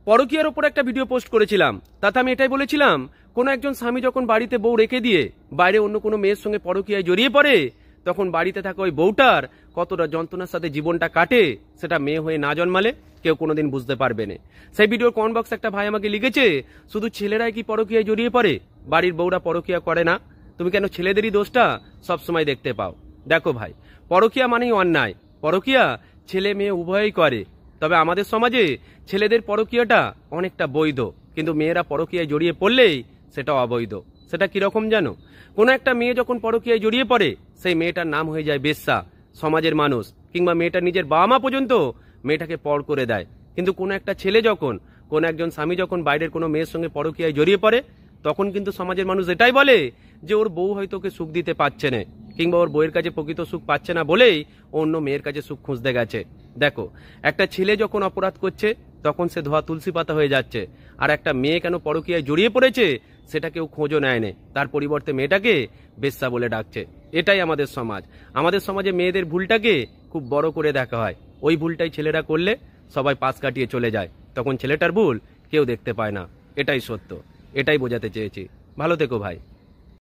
পরকীয়ার ওপর একটা video post করেছিলাম, তাতে আমি এটাই বলেছিলাম, কোনো একজন স্বামী যখন বাড়িতে বউ রেখে দিয়ে বাইরে অন্য কোনো মেয়ের সঙ্গে পরকীয়ায় জড়িয়ে পড়ে, তখন বাড়িতে থাকা ওই বউটার কতটা যন্ত্রণার সাথে জীবনটা কাটে সেটা মেয়ে হয়ে না জন্মালে কেউ কোনোদিন বুঝতে পারবে না। সেই ভিডিওর কমেন্ট বক্সে একটা ভাই আমাকে লিখেছে, শুধু ছেলেরাই কি পরকীয়ায় জড়িয়ে পড়ে, বাড়ির বউরা পরকীয়া করে না? তুমি কেন ছেলেদেরই দোষটা সবসময় দেখতে পাও? দেখো ভাই, পরকীয়া মানেই অন্যায়। পরকীয়া ছেলে মেয়ে উভয়ই করে, তবে আমাদের সমাজে ছেলেদের পরকীয়াটা অনেকটা বৈধ, কিন্তু মেয়েরা পরকীয়ায় জড়িয়ে পড়লেই সেটা অবৈধ। সেটা কিরকম জানো? কোনো একটা মেয়ে যখন পরকীয়ায় জড়িয়ে পড়ে, সেই মেয়েটার নাম হয়ে যায় বেশ্যা। সমাজের মানুষ কিংবা মেয়েটার নিজের বাবা মা পর্যন্ত মেয়েটাকে পর করে দেয়। কিন্তু কোনো একটা ছেলে যখন, কোনো একজন স্বামী যখন বাইরের কোনো মেয়ের সঙ্গে পরকীয়ায় জড়িয়ে পড়ে, তখন কিন্তু সমাজের মানুষ এটাই বলে যে ওর বউ হয়তো ওকে সুখ দিতে পারছে না, কিংবা ওর বউয়ের কাছে প্রকৃত সুখ পাচ্ছে না বলেই অন্য মেয়ের কাছে সুখ খুঁজতে গেছে। দেখো, একটা ছেলে যখন অপরাধ করছে তখন সে ধোয়া তুলসী পাতা হয়ে যাচ্ছে, আর একটা মেয়ে কেন পরকীয়ায় জড়িয়ে পড়েছে সেটা কেউ খোঁজও নেয় না, তার পরিবর্তে মেয়েটাকে বেশ্যা বলে ডাকছে। এটাই আমাদের সমাজ। আমাদের সমাজে মেয়েদের ভুলটাকে খুব বড় করে দেখা হয়। ওই ভুলটাই ছেলেরা করলে সবাই পাশ কাটিয়ে চলে যায়, তখন ছেলেটার ভুল কেউ দেখতে পায় না। এটাই সত্য, এটাই বোঝাতে চেয়েছি। ভালো থেকো ভাই।